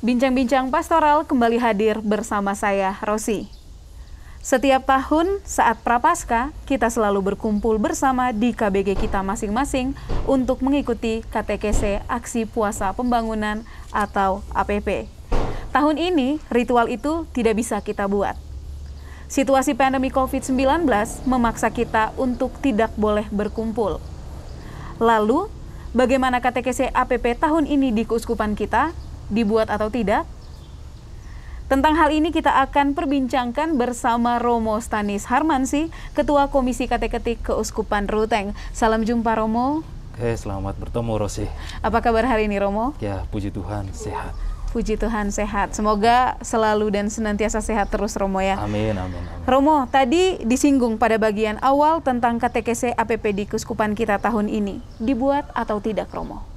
Bincang-bincang pastoral kembali hadir bersama saya, Rosi. Setiap tahun saat Prapaskah, kita selalu berkumpul bersama di KBG kita masing-masing untuk mengikuti katekese Aksi Puasa Pembangunan atau APP. Tahun ini, ritual itu tidak bisa kita buat. Situasi pandemi COVID-19 memaksa kita untuk tidak boleh berkumpul. Lalu, bagaimana katekese APP tahun ini di keuskupan kita? Dibuat atau tidak? Tentang hal ini kita akan perbincangkan bersama Romo Stanis Harmansi, Ketua Komisi Kateketik Keuskupan Ruteng. Salam jumpa, Romo. Oke, selamat bertemu, Rosi. Apa kabar hari ini, Romo? Ya, puji Tuhan, sehat. Puji Tuhan, sehat. Semoga selalu dan senantiasa sehat terus, Romo ya. Amin, amin, amin. Romo, tadi disinggung pada bagian awal tentang katekese APP di keuskupan kita tahun ini. Dibuat atau tidak, Romo?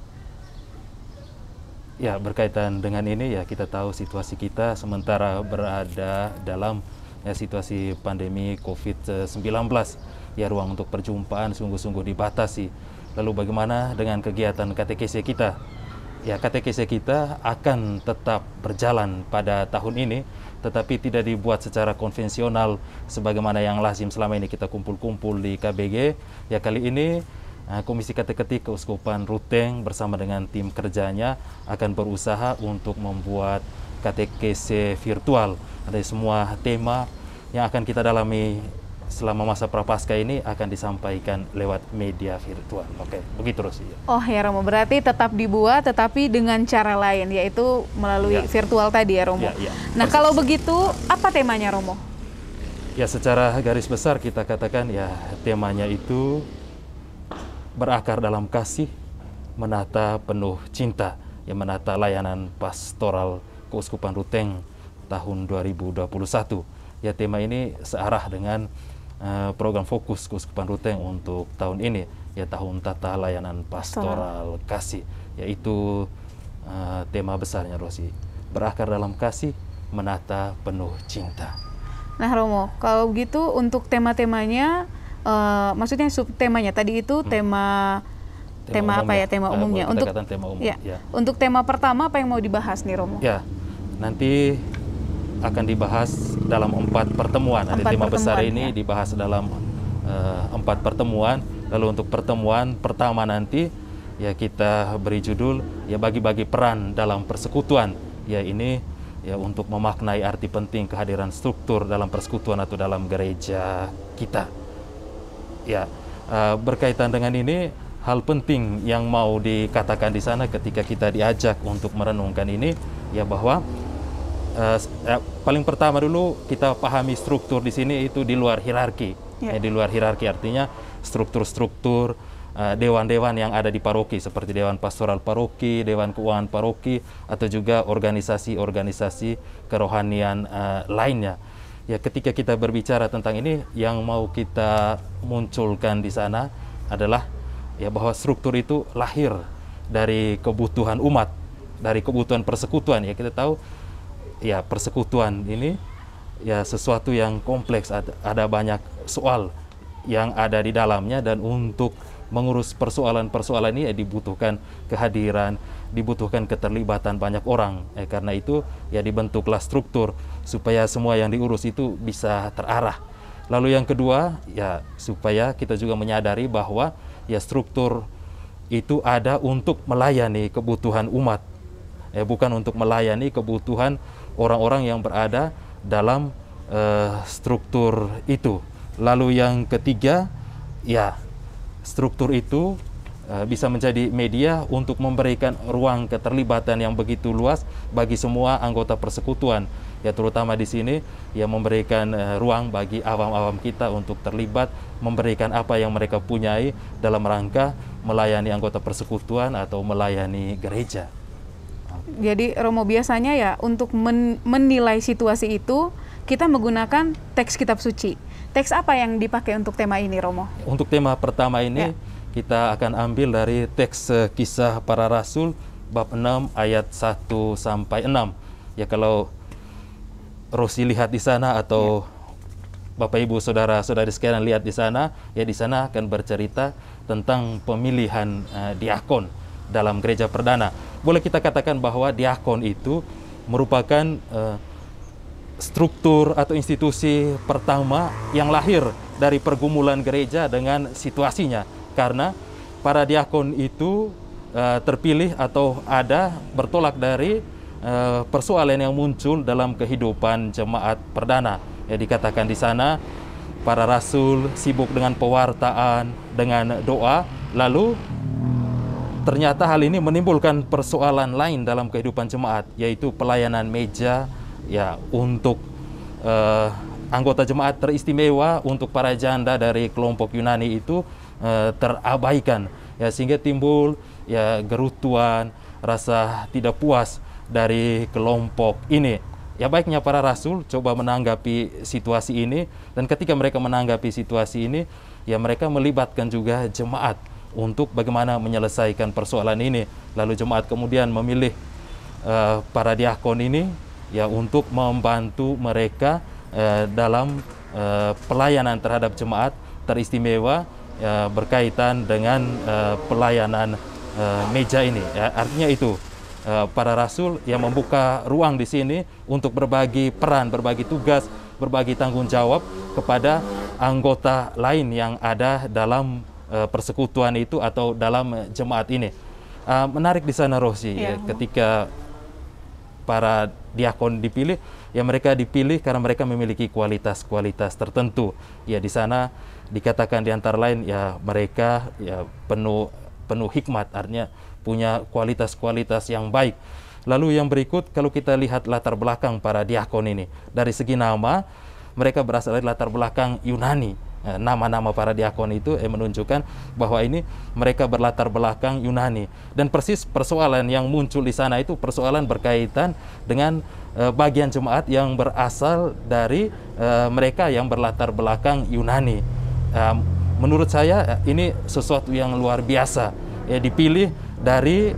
Ya, berkaitan dengan ini ya kita tahu situasi kita sementara berada dalam situasi pandemi COVID-19. Ya, ruang untuk perjumpaan sungguh-sungguh dibatasi. Lalu bagaimana dengan kegiatan katekese kita? Ya, katekese kita akan tetap berjalan pada tahun ini, tetapi tidak dibuat secara konvensional sebagaimana yang lazim selama ini kita kumpul-kumpul di KBG. Ya, kali ini Komisi Kateketik Keuskupan Ruteng bersama dengan tim kerjanya akan berusaha untuk membuat katekese virtual. Ada semua tema yang akan kita dalami selama masa Prapaskah ini akan disampaikan lewat media virtual. Oke, begitu Rosi. Oh ya, Romo, berarti tetap dibuat tetapi dengan cara lain, yaitu melalui virtual tadi ya, Romo. Nah, kalau begitu apa temanya, Romo? Ya, secara garis besar kita katakan ya temanya itu berakar dalam kasih, menata penuh cinta, yang menata layanan pastoral Keuskupan Ruteng tahun 2021. Ya, tema ini searah dengan program fokus Keuskupan Ruteng untuk tahun ini, ya tahun tata layanan pastoral kasih, yaitu tema besarnya, Rosi. Berakar dalam kasih, menata penuh cinta. Nah, Romo, kalau gitu untuk tema-temanya, maksudnya subtemanya tadi itu tema apa ya, tema umumnya. Untuk tema umum. Ya. Untuk tema pertama apa yang mau dibahas nih, Romo? Ya, nanti akan dibahas dalam 4 pertemuan. Ada tema besar ini dibahas dalam 4 pertemuan. Lalu untuk pertemuan pertama nanti ya kita beri judul ya bagi-bagi peran dalam persekutuan. Ya, ini ya untuk memaknai arti penting kehadiran struktur dalam persekutuan atau dalam gereja kita. Ya, berkaitan dengan ini, hal penting yang mau dikatakan di sana ketika kita diajak untuk merenungkan ini, ya bahwa paling pertama dulu kita pahami struktur di sini itu di luar hierarki. Ya, di luar hierarki artinya struktur-struktur dewan-dewan yang ada di paroki seperti Dewan Pastoral Paroki, Dewan Keuangan Paroki, atau juga organisasi-organisasi kerohanian lainnya. Ya, ketika kita berbicara tentang ini, yang mau kita munculkan di sana adalah ya bahwa struktur itu lahir dari kebutuhan umat, dari kebutuhan persekutuan. Ya, kita tahu ya persekutuan ini ya sesuatu yang kompleks, ada banyak soal yang ada di dalamnya, dan untuk mengurus persoalan-persoalan ini ya dibutuhkan kehadiran, dibutuhkan keterlibatan banyak orang. Karena itu ya dibentuklah struktur supaya semua yang diurus itu bisa terarah. Lalu yang kedua ya supaya kita juga menyadari bahwa ya struktur itu ada untuk melayani kebutuhan umat, bukan untuk melayani kebutuhan orang-orang yang berada dalam struktur itu. Lalu yang ketiga ya struktur itu bisa menjadi media untuk memberikan ruang keterlibatan yang begitu luas bagi semua anggota persekutuan. Ya, terutama di sini ya memberikan ruang bagi awam-awam kita untuk terlibat, memberikan apa yang mereka punyai dalam rangka melayani anggota persekutuan atau melayani gereja. Jadi, Romo, biasanya ya untuk menilai situasi itu kita menggunakan teks kitab suci. Teks apa yang dipakai untuk tema ini, Romo? Untuk tema pertama ini kita akan ambil dari teks Kisah Para Rasul bab 6 ayat 1 sampai 6. Ya, kalau Rosi lihat di sana atau Bapak Ibu saudara-saudari sekalian lihat di sana, ya di sana akan bercerita tentang pemilihan diakon dalam gereja perdana. Boleh kita katakan bahwa diakon itu merupakan struktur atau institusi pertama yang lahir dari pergumulan gereja dengan situasinya, karena para diakon itu terpilih atau ada bertolak dari persoalan yang muncul dalam kehidupan jemaat perdana. Ya, dikatakan di sana para rasul sibuk dengan pewartaan, dengan doa, lalu ternyata hal ini menimbulkan persoalan lain dalam kehidupan jemaat, yaitu pelayanan meja ya untuk anggota jemaat teristimewa, untuk para janda dari kelompok Yunani itu terabaikan, ya, sehingga timbul ya gerutuan, rasa tidak puas dari kelompok ini. Ya, baiknya para rasul coba menanggapi situasi ini, dan ketika mereka menanggapi situasi ini, ya mereka melibatkan juga jemaat untuk bagaimana menyelesaikan persoalan ini. Lalu jemaat kemudian memilih para diakon ini ya untuk membantu mereka dalam pelayanan terhadap jemaat teristimewa ya, berkaitan dengan pelayanan meja ini. Ya, artinya itu para rasul yang membuka ruang di sini untuk berbagi peran, berbagi tugas, berbagi tanggung jawab kepada anggota lain yang ada dalam persekutuan itu atau dalam jemaat ini. Menarik di sana, Rosi, ya, ketika para diakon dipilih, ya mereka dipilih karena mereka memiliki kualitas-kualitas tertentu. Ya, di sana dikatakan di antara lain ya mereka ya penuh hikmat, artinya punya kualitas-kualitas yang baik. Lalu yang berikut, kalau kita lihat latar belakang para diakon ini, dari segi nama, mereka berasal dari latar belakang Yunani. Nama-nama para diakon itu menunjukkan bahwa ini mereka berlatar belakang Yunani. Dan persis persoalan yang muncul di sana itu persoalan berkaitan dengan bagian jemaat yang berasal dari mereka yang berlatar belakang Yunani. Menurut saya ini sesuatu yang luar biasa. Ya, dipilih dari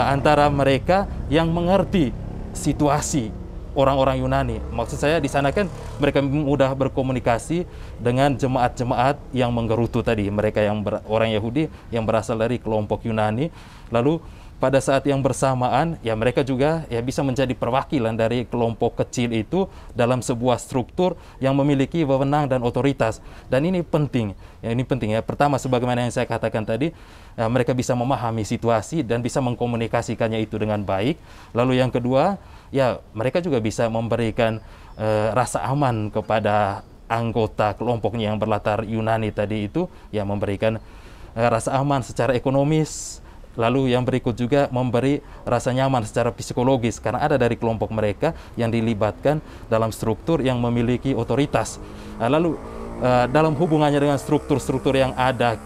antara mereka yang mengerti situasi orang-orang Yunani. Maksud saya di sana kan mereka mudah berkomunikasi dengan jemaat-jemaat yang menggerutu tadi, mereka yang orang Yahudi yang berasal dari kelompok Yunani. Lalu pada saat yang bersamaan ya mereka juga ya bisa menjadi perwakilan dari kelompok kecil itu dalam sebuah struktur yang memiliki wewenang dan otoritas. Dan ini penting. Ya, ini penting ya. Pertama, sebagaimana yang saya katakan tadi, ya, mereka bisa memahami situasi dan bisa mengkomunikasikannya itu dengan baik. Lalu yang kedua, ya mereka juga bisa memberikan rasa aman kepada anggota kelompoknya yang berlatar Yunani tadi itu, ya memberikan rasa aman secara ekonomis. Lalu yang berikut juga memberi rasa nyaman secara psikologis, karena ada dari kelompok mereka yang dilibatkan dalam struktur yang memiliki otoritas. Lalu dalam hubungannya dengan struktur-struktur yang ada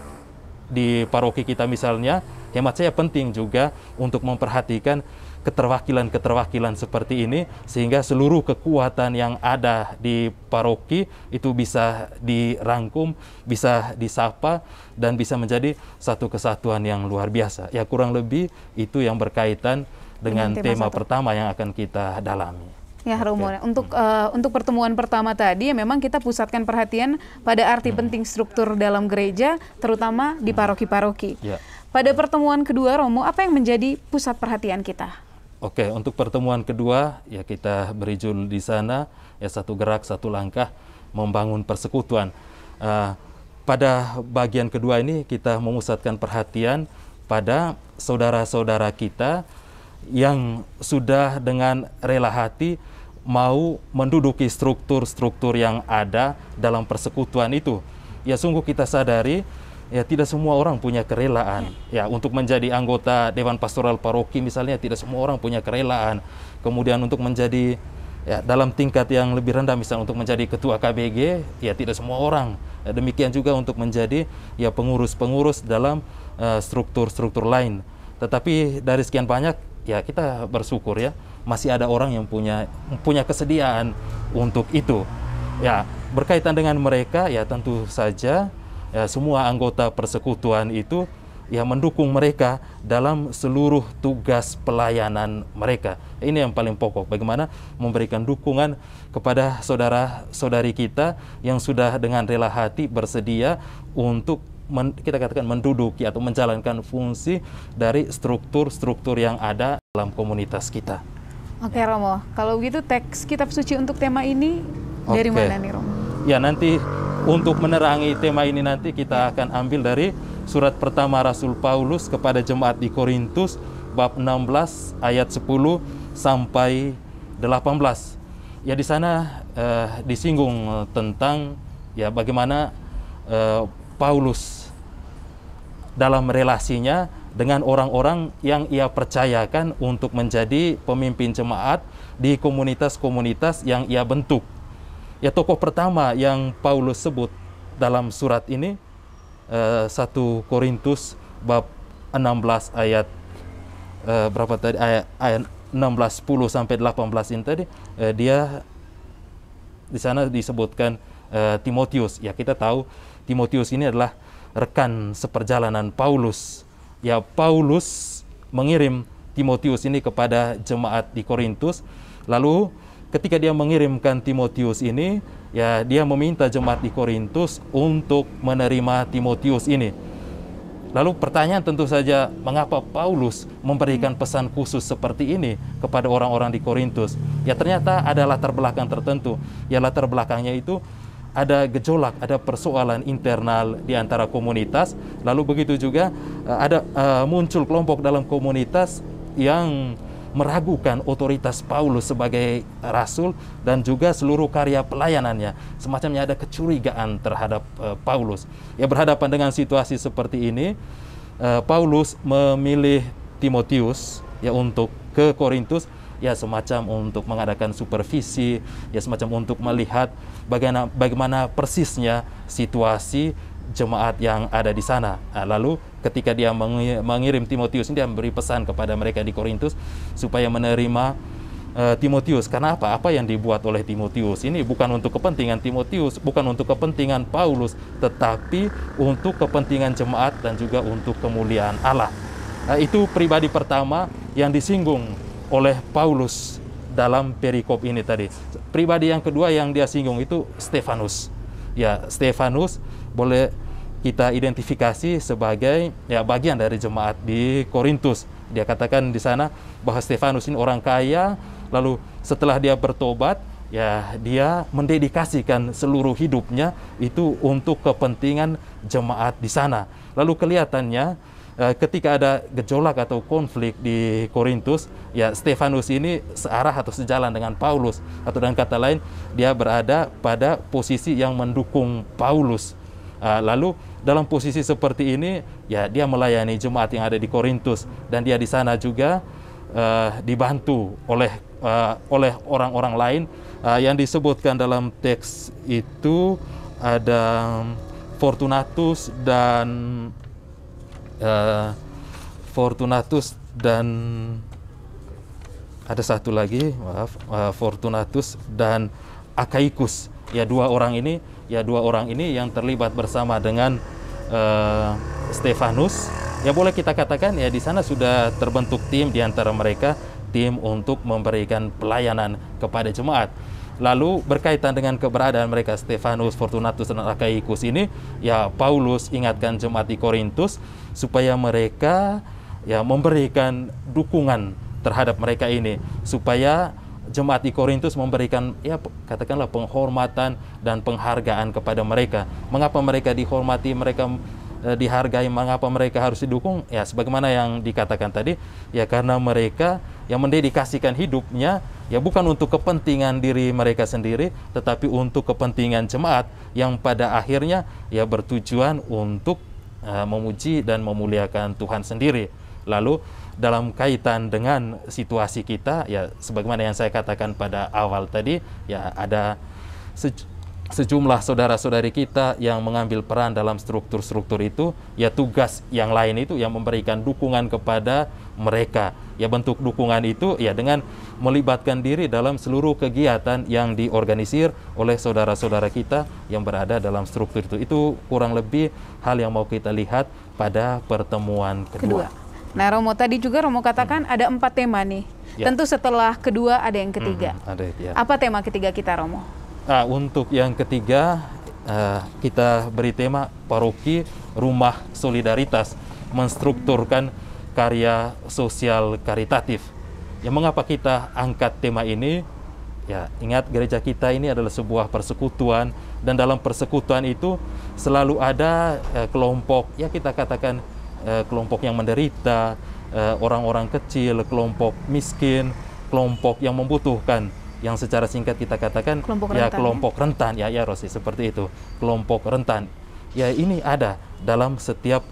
di paroki kita misalnya, hemat saya penting juga untuk memperhatikan keterwakilan-keterwakilan seperti ini, sehingga seluruh kekuatan yang ada di paroki itu bisa dirangkum, bisa disapa, dan bisa menjadi satu kesatuan yang luar biasa. Ya, kurang lebih itu yang berkaitan dengan tema pertama yang akan kita dalami. Ya, Romo. Untuk pertemuan pertama tadi, memang kita pusatkan perhatian pada arti penting struktur dalam gereja, terutama di paroki-paroki. Ya. Pada pertemuan kedua, Romo, apa yang menjadi pusat perhatian kita? Oke, untuk pertemuan kedua, ya kita beri judul di sana, ya satu gerak, satu langkah, membangun persekutuan. Pada bagian kedua ini kita memusatkan perhatian pada saudara-saudara kita yang sudah dengan rela hati mau menduduki struktur-struktur yang ada dalam persekutuan itu. Ya, sungguh kita sadari, ya tidak semua orang punya kerelaan. Ya, untuk menjadi anggota Dewan Pastoral Paroki misalnya tidak semua orang punya kerelaan. Kemudian untuk menjadi ya dalam tingkat yang lebih rendah, misalnya untuk menjadi ketua KBG, ya tidak semua orang. Ya, demikian juga untuk menjadi ya pengurus-pengurus dalam struktur-struktur lain. Tetapi dari sekian banyak, ya kita bersyukur ya masih ada orang yang punya kesediaan untuk itu. Ya, berkaitan dengan mereka, ya tentu saja ya, semua anggota persekutuan itu ya mendukung mereka dalam seluruh tugas pelayanan mereka. Ini yang paling pokok, bagaimana memberikan dukungan kepada saudara-saudari kita yang sudah dengan rela hati bersedia untuk kita katakan menduduki atau menjalankan fungsi dari struktur-struktur yang ada dalam komunitas kita. Oke Romo, kalau begitu teks kitab suci untuk tema ini dari mana nih Romo? Ya, nanti untuk menerangi tema ini nanti kita akan ambil dari surat pertama Rasul Paulus kepada jemaat di Korintus bab 16 ayat 10 sampai 18. Ya, di sana disinggung tentang ya bagaimana Paulus dalam relasinya dengan orang-orang yang ia percayakan untuk menjadi pemimpin jemaat di komunitas-komunitas yang ia bentuk. Ya, tokoh pertama yang Paulus sebut dalam surat ini 1 Korintus bab 16 ayat berapa tadi, ayat 16 10 sampai 18 ini tadi, dia di sana disebutkan Timotius. Ya, kita tahu Timotius ini adalah rekan seperjalanan Paulus. Ya, Paulus mengirim Timotius ini kepada jemaat di Korintus. Lalu ketika dia mengirimkan Timotius ini, ya dia meminta jemaat di Korintus untuk menerima Timotius ini. Lalu pertanyaan tentu saja, mengapa Paulus memberikan pesan khusus seperti ini kepada orang-orang di Korintus? Ya, ternyata ada latar belakang tertentu. Ya, latar belakangnya itu ada gejolak, ada persoalan internal di antara komunitas. Lalu begitu juga ada muncul kelompok dalam komunitas yang meragukan otoritas Paulus sebagai rasul dan juga seluruh karya pelayanannya. Semacamnya ada kecurigaan terhadap Paulus. Ya, berhadapan dengan situasi seperti ini, Paulus memilih Timotius ya untuk ke Korintus, ya semacam untuk mengadakan supervisi, ya semacam untuk melihat bagaimana persisnya situasi jemaat yang ada di sana. Nah, lalu ketika dia mengirim Timotius, dia memberi pesan kepada mereka di Korintus supaya menerima Timotius. Karena apa? Apa yang dibuat oleh Timotius ini bukan untuk kepentingan Timotius, bukan untuk kepentingan Paulus, tetapi untuk kepentingan jemaat dan juga untuk kemuliaan Allah. Nah, itu pribadi pertama yang disinggung oleh Paulus dalam perikop ini tadi. Pribadi yang kedua yang dia singgung itu Stefanus. Ya, Stefanus boleh kita identifikasi sebagai ya bagian dari jemaat di Korintus. Dia katakan di sana bahwa Stefanus ini orang kaya, lalu setelah dia bertobat, ya dia mendedikasikan seluruh hidupnya itu untuk kepentingan jemaat di sana. Lalu kelihatannya ketika ada gejolak atau konflik di Korintus, ya Stefanus ini searah atau sejalan dengan Paulus, atau dengan kata lain dia berada pada posisi yang mendukung Paulus. Lalu dalam posisi seperti ini, ya dia melayani jemaat yang ada di Korintus, dan dia di sana juga dibantu oleh orang-orang lain yang disebutkan dalam teks itu ada Fortunatus dan ada satu lagi, Fortunatus dan Akaikus. Ya, dua orang ini yang terlibat bersama dengan Stefanus. Ya, boleh kita katakan ya di sana sudah terbentuk tim di antara mereka, tim untuk memberikan pelayanan kepada jemaat. Lalu berkaitan dengan keberadaan mereka Stefanus, Fortunatus dan Akaikus ini, ya Paulus ingatkan jemaat di Korintus supaya mereka ya memberikan dukungan terhadap mereka ini, supaya jemaat di Korintus memberikan ya katakanlah penghormatan dan penghargaan kepada mereka. Mengapa mereka dihormati, mereka dihargai, mengapa mereka harus didukung? Ya sebagaimana yang dikatakan tadi, ya karena mereka yang mendedikasikan hidupnya ya bukan untuk kepentingan diri mereka sendiri, tetapi untuk kepentingan jemaat yang pada akhirnya ya bertujuan untuk memuji dan memuliakan Tuhan sendiri. Lalu dalam kaitan dengan situasi kita, ya sebagaimana yang saya katakan pada awal tadi, ya ada sejumlah saudara-saudari kita yang mengambil peran dalam struktur-struktur itu, ya tugas yang lain itu yang memberikan dukungan kepada mereka. Ya bentuk dukungan itu ya dengan melibatkan diri dalam seluruh kegiatan yang diorganisir oleh saudara-saudara kita yang berada dalam struktur itu. Itu kurang lebih hal yang mau kita lihat pada pertemuan kedua. Nah Romo, tadi juga Romo katakan ada 4 tema nih. Ya. Tentu setelah kedua ada yang ketiga. Ya. Apa tema ketiga kita Romo? Nah, untuk yang ketiga kita beri tema Paroki Rumah Solidaritas, menstrukturkan karya sosial karitatif. Ya, mengapa kita angkat tema ini? Ya, ingat gereja kita ini adalah sebuah persekutuan, dan dalam persekutuan itu selalu ada kelompok, ya kita katakan kelompok yang menderita, orang-orang kecil, kelompok miskin, kelompok yang membutuhkan, yang secara singkat kita katakan kelompok rentan, ya Rosi, seperti itu, kelompok rentan. Ya, ini ada dalam setiap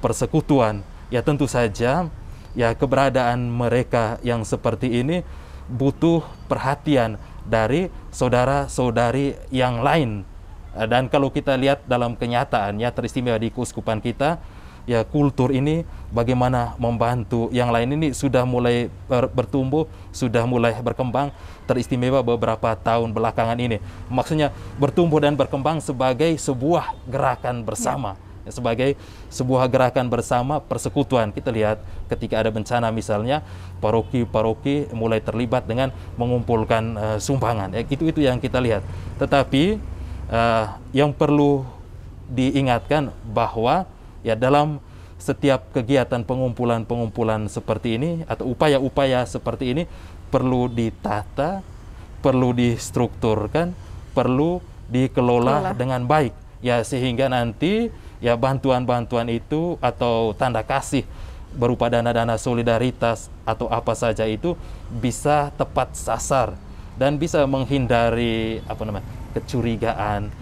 persekutuan. Ya, tentu saja ya keberadaan mereka yang seperti ini butuh perhatian dari saudara-saudari yang lain. Dan kalau kita lihat dalam kenyataannya, teristimewa di keuskupan kita, ya kultur ini bagaimana membantu yang lain ini sudah mulai bertumbuh, sudah mulai berkembang, teristimewa beberapa tahun belakangan ini. Maksudnya bertumbuh dan berkembang sebagai sebuah gerakan bersama. Sebagai sebuah gerakan bersama persekutuan. Kita lihat ketika ada bencana misalnya, paroki-paroki mulai terlibat dengan mengumpulkan sumbangan. Itu yang kita lihat. Tetapi yang perlu diingatkan bahwa ya dalam setiap kegiatan pengumpulan seperti ini atau upaya-upaya seperti ini perlu ditata, perlu distrukturkan, perlu dikelola dengan baik. Ya, sehingga nanti ya bantuan-bantuan itu atau tanda kasih berupa dana-dana solidaritas atau apa saja itu bisa tepat sasar dan bisa menghindari kecurigaan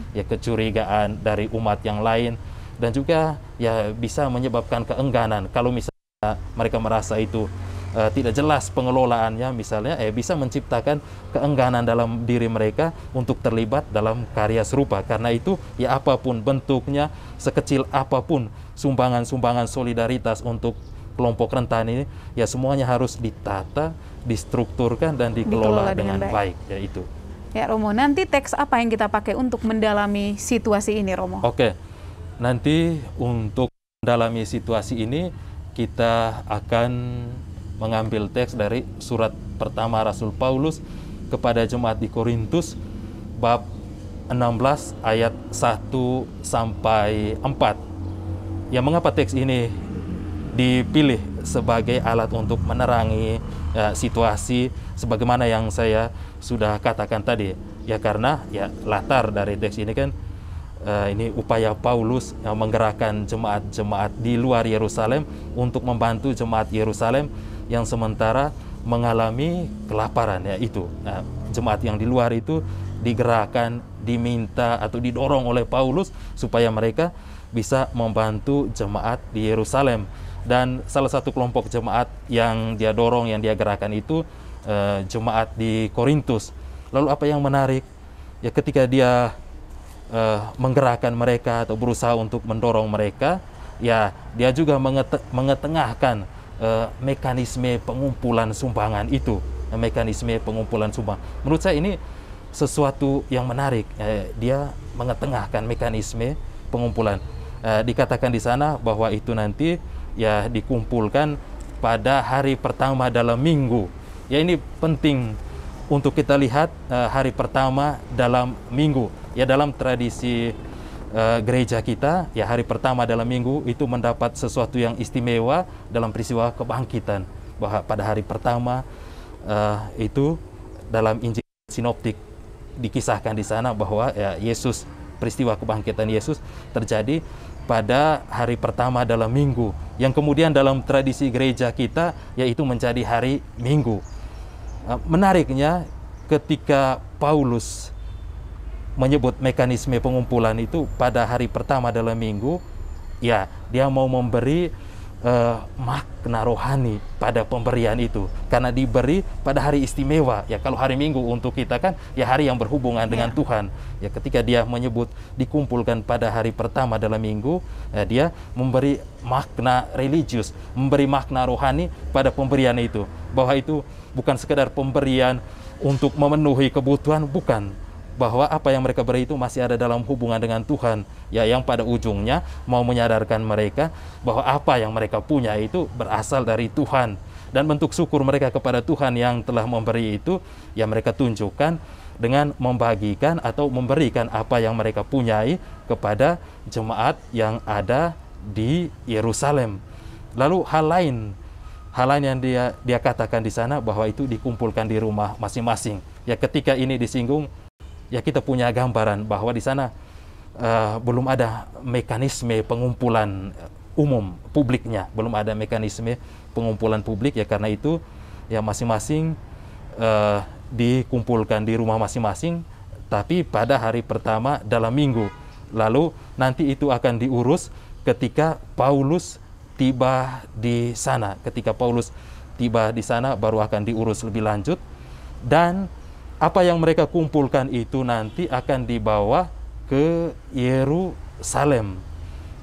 dari umat yang lain, dan juga ya bisa menyebabkan keengganan kalau misalnya mereka merasa itu tidak jelas pengelolaannya misalnya, bisa menciptakan keengganan dalam diri mereka untuk terlibat dalam karya serupa. Karena itu ya apapun bentuknya, sekecil apapun sumbangan-sumbangan solidaritas untuk kelompok rentan ini, ya semuanya harus ditata, distrukturkan dan dikelola dengan baik. Ya itu. Ya Romo, nanti teks apa yang kita pakai untuk mendalami situasi ini, Romo? Oke, nanti untuk mendalami situasi ini kita akan mengambil teks dari surat pertama Rasul Paulus kepada jemaat di Korintus bab 16 ayat 1 sampai 4. Ya, mengapa teks ini dipilih sebagai alat untuk menerangi situasi sebagaimana yang saya sudah katakan tadi? Ya karena ya latar dari teks ini kan ini upaya Paulus yang menggerakkan jemaat-jemaat di luar Yerusalem untuk membantu jemaat Yerusalem yang sementara mengalami kelaparan, ya itu. Nah, jemaat yang di luar itu digerakkan, diminta atau didorong oleh Paulus supaya mereka bisa membantu jemaat di Yerusalem. Dan salah satu kelompok jemaat yang dia dorong, yang dia gerakkan itu jemaat di Korintus. Lalu apa yang menarik? Ya ketika dia menggerakkan mereka atau berusaha untuk mendorong mereka, ya dia juga mengetengahkan mekanisme pengumpulan sumbangan itu, mekanisme pengumpulan sumbang. Menurut saya ini sesuatu yang menarik. Dia mengetengahkan mekanisme pengumpulan. Dikatakan di sana bahwa itu nanti ya dikumpulkan pada hari pertama dalam minggu. Ya ini penting untuk kita lihat hari pertama dalam minggu. Ya dalam tradisi gereja kita, ya hari pertama dalam minggu itu mendapat sesuatu yang istimewa dalam peristiwa kebangkitan. Bahwa pada hari pertama itu dalam Injil Sinoptik dikisahkan di sana bahwa ya Yesus, peristiwa kebangkitan Yesus terjadi pada hari pertama dalam minggu, yang kemudian dalam tradisi gereja kita yaitu menjadi hari Minggu. Menariknya ketika Paulus menyebut mekanisme pengumpulan itu pada hari pertama dalam minggu, ya dia mau memberi makna rohani pada pemberian itu, karena diberi pada hari istimewa. Ya kalau hari Minggu untuk kita kan ya hari yang berhubungan dengan Tuhan. Ya ketika dia menyebut dikumpulkan pada hari pertama dalam minggu, dia memberi makna religius, memberi makna rohani pada pemberian itu, bahwa itu bukan sekedar pemberian untuk memenuhi kebutuhan, bukan, bahwa apa yang mereka beri itu masih ada dalam hubungan dengan Tuhan, ya yang pada ujungnya mau menyadarkan mereka bahwa apa yang mereka punya itu berasal dari Tuhan, dan bentuk syukur mereka kepada Tuhan yang telah memberi itu ya mereka tunjukkan dengan membagikan atau memberikan apa yang mereka punyai kepada jemaat yang ada di Yerusalem. Lalu hal lain hal lain yang dia katakan di sana bahwa itu dikumpulkan di rumah masing-masing. Ya ketika ini disinggung, ya kita punya gambaran bahwa di sana belum ada mekanisme pengumpulan umum publiknya, belum ada mekanisme pengumpulan publik, ya karena itu ya masing-masing dikumpulkan di rumah masing-masing, tapi pada hari pertama dalam minggu. Lalu nanti itu akan diurus ketika Paulus tiba di sana. Ketika Paulus tiba di sana baru akan diurus lebih lanjut, dan apa yang mereka kumpulkan itu nanti akan dibawa ke Yerusalem.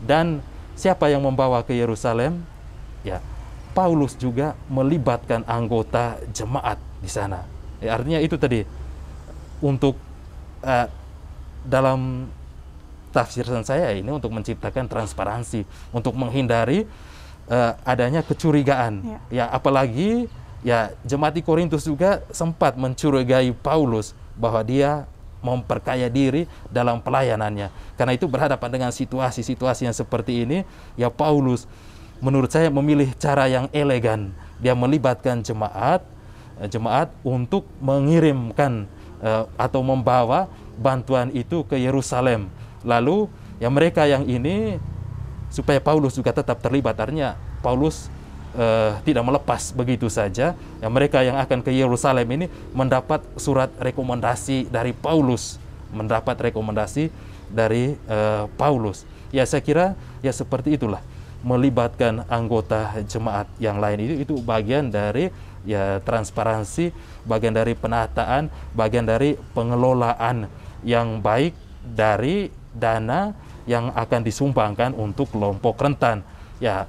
Dan siapa yang membawa ke Yerusalem? Ya, Paulus juga melibatkan anggota jemaat di sana. Ya, artinya itu tadi untuk dalam tafsiran saya ini untuk menciptakan transparansi, untuk menghindari adanya kecurigaan. Ya apalagi ya jemaat di Korintus juga sempat mencurigai Paulus bahwa dia memperkaya diri dalam pelayanannya. Karena itu berhadapan dengan situasi-situasi yang seperti ini, ya Paulus menurut saya memilih cara yang elegan. Dia melibatkan jemaat untuk mengirimkan atau membawa bantuan itu ke Yerusalem. Lalu ya mereka yang ini supaya Paulus juga tetap terlibat, artinya Paulus tidak melepas begitu saja. Ya mereka yang akan ke Yerusalem ini mendapat surat rekomendasi dari Paulus, Paulus. Ya saya kira ya seperti itulah, melibatkan anggota jemaat yang lain itu bagian dari ya transparansi, bagian dari penataan, bagian dari pengelolaan yang baik dari dana yang akan disumbangkan untuk kelompok rentan. Ya,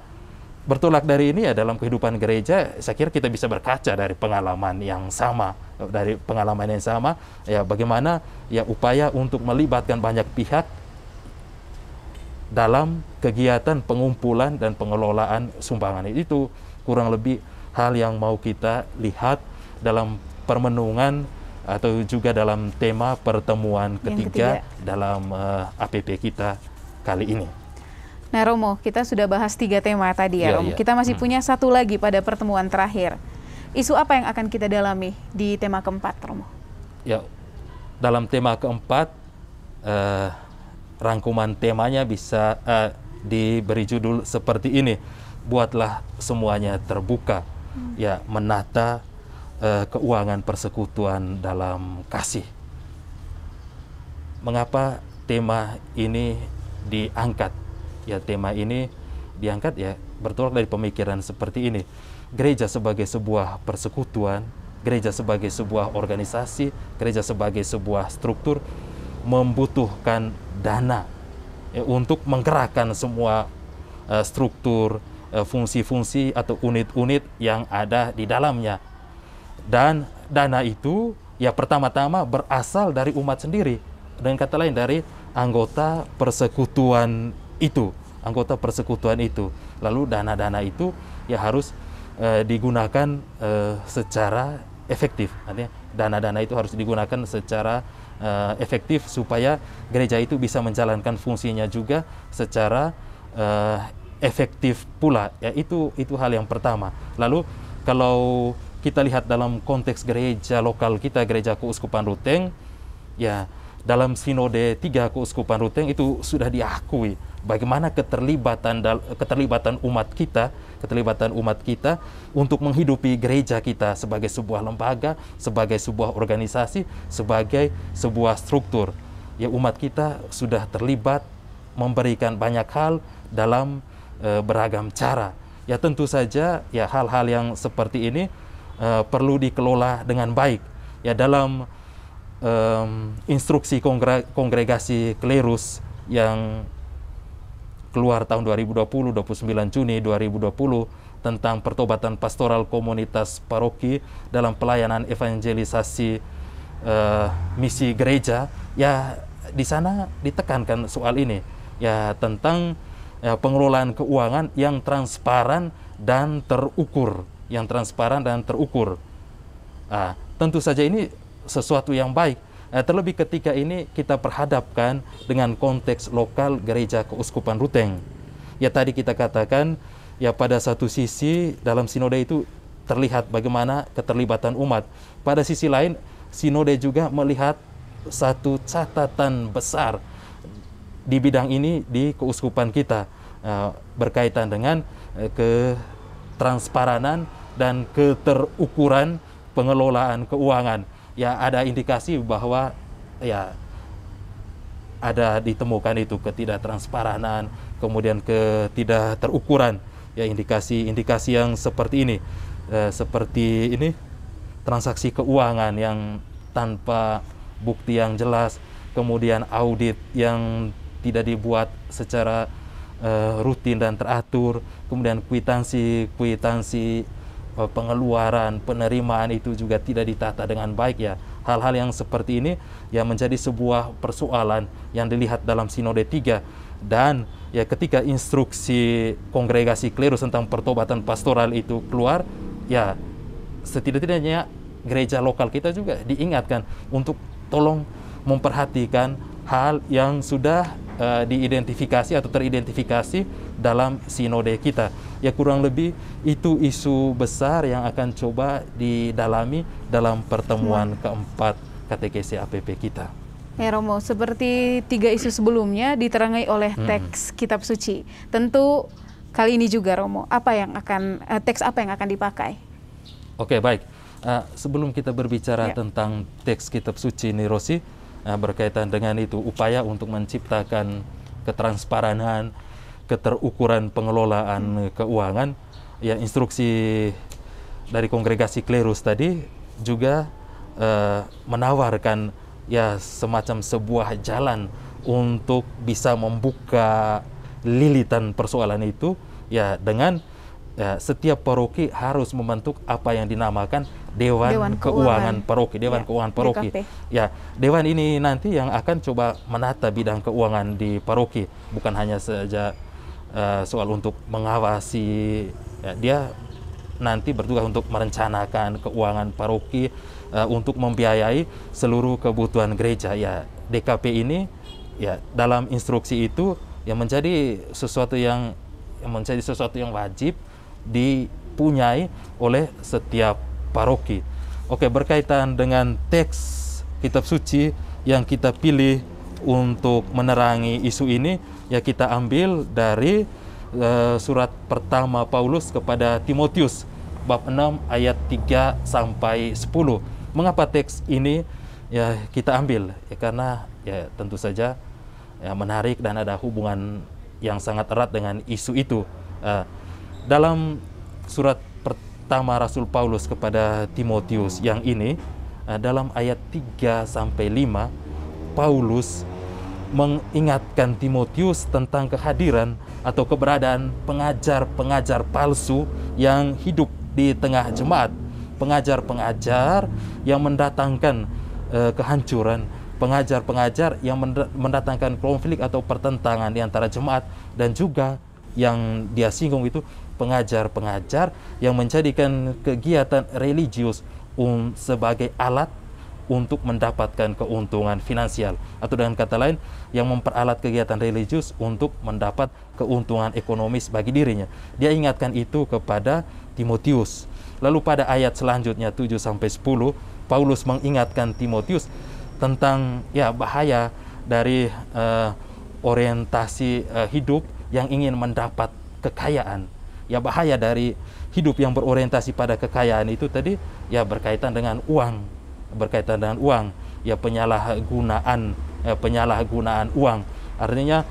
bertolak dari ini ya dalam kehidupan gereja, saya kira kita bisa berkaca dari pengalaman yang sama, ya bagaimana ya upaya untuk melibatkan banyak pihak dalam kegiatan pengumpulan dan pengelolaan sumbangan. Itu kurang lebih hal yang mau kita lihat dalam permenungan atau juga dalam tema pertemuan ketiga dalam APP kita kali ini. Nah Romo, kita sudah bahas 3 tema tadi ya Romo. Kita masih punya satu lagi pada pertemuan terakhir. Isu apa yang akan kita dalami di tema keempat, Romo? Ya, dalam tema keempat, rangkuman temanya bisa diberi judul seperti ini: buatlah semuanya terbuka. Ya, menata keuangan persekutuan dalam kasih. Mengapa tema ini diangkat? Ya, tema ini diangkat ya bertolak dari pemikiran seperti ini. Gereja sebagai sebuah persekutuan, gereja sebagai sebuah organisasi, gereja sebagai sebuah struktur membutuhkan dana ya, untuk menggerakkan semua struktur, fungsi-fungsi atau unit-unit yang ada di dalamnya. Dan dana itu ya pertama-tama berasal dari umat sendiri, dengan kata lain dari anggota persekutuan itu, Lalu dana-dana itu ya harus digunakan secara efektif. Artinya dana-dana itu harus digunakan secara efektif supaya gereja itu bisa menjalankan fungsinya juga secara efektif pula. Ya itu hal yang pertama. Lalu kalau kita lihat dalam konteks gereja lokal kita, gereja Keuskupan Ruteng, ya dalam sinode 3 Keuskupan Ruteng itu sudah diakui bagaimana keterlibatan umat kita untuk menghidupi gereja kita sebagai sebuah lembaga, sebagai sebuah organisasi, sebagai sebuah struktur. Ya umat kita sudah terlibat memberikan banyak hal dalam beragam cara. Ya tentu saja ya hal-hal yang seperti ini perlu dikelola dengan baik. Ya dalam instruksi kongregasi klerus yang keluar tahun 2020, 29 Juni 2020 tentang pertobatan pastoral komunitas paroki dalam pelayanan evangelisasi misi gereja, ya di sana ditekankan soal ini, ya tentang pengelolaan keuangan yang transparan dan terukur, tentu saja ini sesuatu yang baik, terlebih ketika ini kita perhadapkan dengan konteks lokal gereja Keuskupan Ruteng. Ya tadi kita katakan ya pada satu sisi dalam sinode itu terlihat bagaimana keterlibatan umat. Pada sisi lain, sinode juga melihat satu catatan besar di bidang ini di keuskupan kita, berkaitan dengan ketransparanan dan keterukuran pengelolaan keuangan. Ya, ada indikasi bahwa ya ada ditemukan itu ketidaktransparan, kemudian ketidakterukuran, ya indikasi-indikasi yang seperti ini, seperti ini transaksi keuangan yang tanpa bukti yang jelas, kemudian audit yang tidak dibuat secara rutin dan teratur, kemudian kwitansi pengeluaran, penerimaan itu juga tidak ditata dengan baik. Ya, hal-hal yang seperti ini yang menjadi sebuah persoalan yang dilihat dalam Sinode 3. Dan ya ketika instruksi kongregasi klerus tentang pertobatan pastoral itu keluar, ya setidak-tidaknya gereja lokal kita juga diingatkan untuk tolong memperhatikan hal yang sudah diidentifikasi atau teridentifikasi dalam sinode kita. Ya, kurang lebih itu isu besar yang akan coba didalami dalam pertemuan keempat KTKC APP kita. Ya Romo, seperti 3 isu sebelumnya diterangi oleh teks kitab suci. Tentu kali ini juga Romo, teks apa yang akan dipakai? Oke, baik. Sebelum kita berbicara tentang teks kitab suci ini, Rosi, berkaitan dengan itu upaya untuk menciptakan ketransparanan, keterukuran pengelolaan keuangan, ya instruksi dari kongregasi klerus tadi juga menawarkan ya semacam sebuah jalan untuk bisa membuka lilitan persoalan itu, ya dengan setiap paroki harus membentuk apa yang dinamakan Dewan Keuangan Paroki, Dewan Keuangan Paroki. DKP. Ya, dewan ini nanti yang akan coba menata bidang keuangan di paroki, bukan hanya saja soal untuk mengawasi, ya, dia nanti bertugas untuk merencanakan keuangan paroki, untuk membiayai seluruh kebutuhan gereja. Ya, DKP ini ya dalam instruksi itu yang menjadi sesuatu yang wajib dipunyai oleh setiap paroki. Oke, berkaitan dengan teks kitab suci yang kita pilih untuk menerangi isu ini, ya kita ambil dari surat pertama Paulus kepada Timotius bab 6 ayat 3 sampai 10. Mengapa teks ini ya kita ambil? Ya karena ya tentu saja ya menarik dan ada hubungan yang sangat erat dengan isu itu. Dalam surat pertama Rasul Paulus kepada Timotius yang ini, dalam ayat 3 sampai 5, Paulus mengingatkan Timotius tentang kehadiran atau keberadaan pengajar-pengajar palsu yang hidup di tengah jemaat, pengajar-pengajar yang mendatangkan kehancuran, pengajar-pengajar yang mendatangkan konflik atau pertentangan di antara jemaat, dan juga yang dia singgung itu pengajar-pengajar yang menjadikan kegiatan religius sebagai alat untuk mendapatkan keuntungan finansial, atau dengan kata lain yang memperalat kegiatan religius untuk mendapat keuntungan ekonomis bagi dirinya. Dia ingatkan itu kepada Timotius. Lalu pada ayat selanjutnya 7 sampai 10, Paulus mengingatkan Timotius tentang ya bahaya dari orientasi hidup yang ingin mendapat kekayaan. Ya bahaya dari hidup yang berorientasi pada kekayaan itu tadi ya berkaitan dengan uang, ya penyalahgunaan uang. Artinya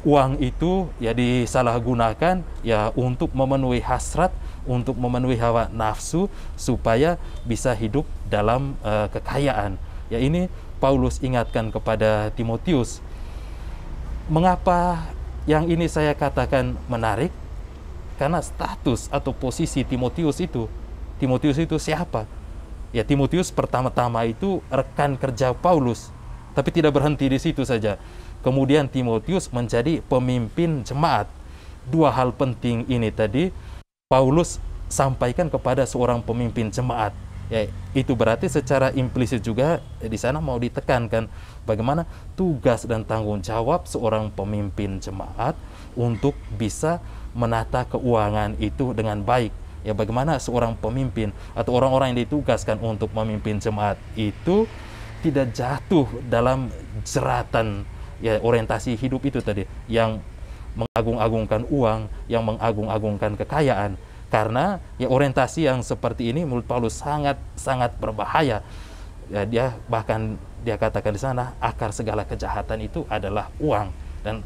uang itu ya disalahgunakan ya untuk memenuhi hasrat, untuk memenuhi hawa nafsu supaya bisa hidup dalam kekayaan. Ya ini Paulus ingatkan kepada Timotius. Mengapa yang ini saya katakan menarik? Karena status atau posisi Timotius itu siapa? Ya, Timotius pertama-tama itu rekan kerja Paulus, tapi tidak berhenti di situ saja. Kemudian Timotius menjadi pemimpin jemaat. 2 hal penting ini tadi Paulus sampaikan kepada seorang pemimpin jemaat. Ya, itu berarti secara implisit juga di sana mau ditekankan bagaimana tugas dan tanggung jawab seorang pemimpin jemaat untuk bisa menata keuangan itu dengan baik. Ya, bagaimana seorang pemimpin atau orang-orang yang ditugaskan untuk memimpin jemaat itu tidak jatuh dalam jeratan ya orientasi hidup itu tadi yang mengagung-agungkan uang, yang mengagung-agungkan kekayaan. Karena ya orientasi yang seperti ini menurut Paulus sangat berbahaya. Ya, dia katakan di sana akar segala kejahatan itu adalah uang. Dan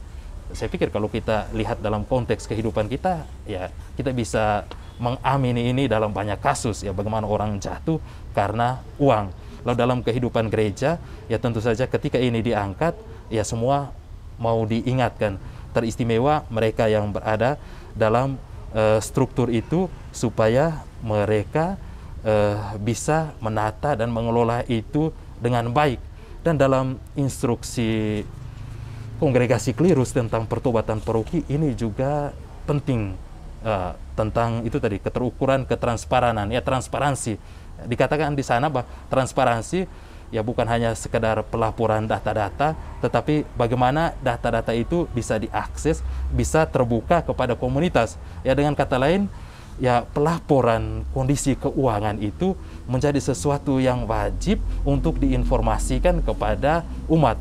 saya pikir kalau kita lihat dalam konteks kehidupan kita, ya kita bisa mengamini ini dalam banyak kasus ya, bagaimana orang jatuh karena uang. Lalu dalam kehidupan gereja ya tentu saja ketika ini diangkat ya semua mau diingatkan, teristimewa mereka yang berada dalam struktur itu supaya mereka bisa menata dan mengelola itu dengan baik. Dan dalam instruksi kongregasi klirus tentang pertobatan paroki ini juga penting tentang itu tadi, keterukuran, ketransparanan, ya transparansi. Dikatakan di sana bahwa transparansi ya bukan hanya sekedar pelaporan data-data, tetapi bagaimana data-data itu bisa diakses, bisa terbuka kepada komunitas. Ya dengan kata lain, ya pelaporan kondisi keuangan itu menjadi sesuatu yang wajib untuk diinformasikan kepada umat.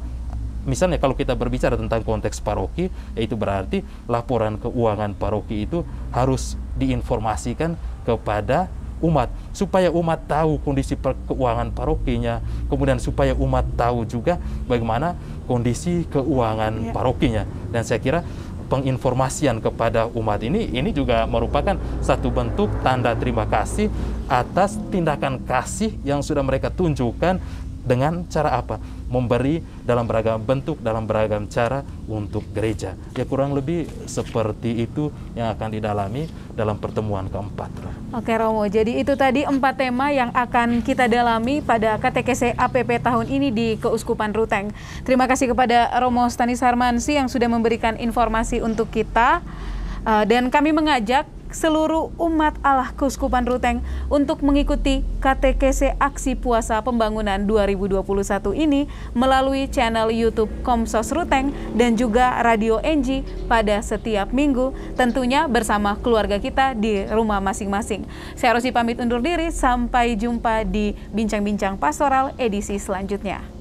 Misalnya kalau kita berbicara tentang konteks paroki, yaitu berarti laporan keuangan paroki itu harus diinformasikan kepada umat, supaya umat tahu kondisi keuangan parokinya, kemudian supaya umat tahu juga bagaimana kondisi keuangan parokinya. Dan saya kira penginformasian kepada umat ini juga merupakan satu bentuk tanda terima kasih atas tindakan kasih yang sudah mereka tunjukkan dengan cara apa? Memberi dalam beragam bentuk, dalam beragam cara untuk gereja. Ya kurang lebih seperti itu yang akan didalami dalam pertemuan keempat. Oke Romo, jadi itu tadi 4 tema yang akan kita dalami pada KTKC APP tahun ini di Keuskupan Ruteng. Terima kasih kepada Romo Stanis Harmansi yang sudah memberikan informasi untuk kita. Dan kami mengajak seluruh umat Allah Keuskupan Ruteng untuk mengikuti KTKC Aksi Puasa Pembangunan 2021 ini melalui channel YouTube Komsos Ruteng dan juga Radio NG pada setiap minggu, tentunya bersama keluarga kita di rumah masing-masing. Saya Rosi pamit undur diri, sampai jumpa di Bincang-Bincang Pastoral edisi selanjutnya.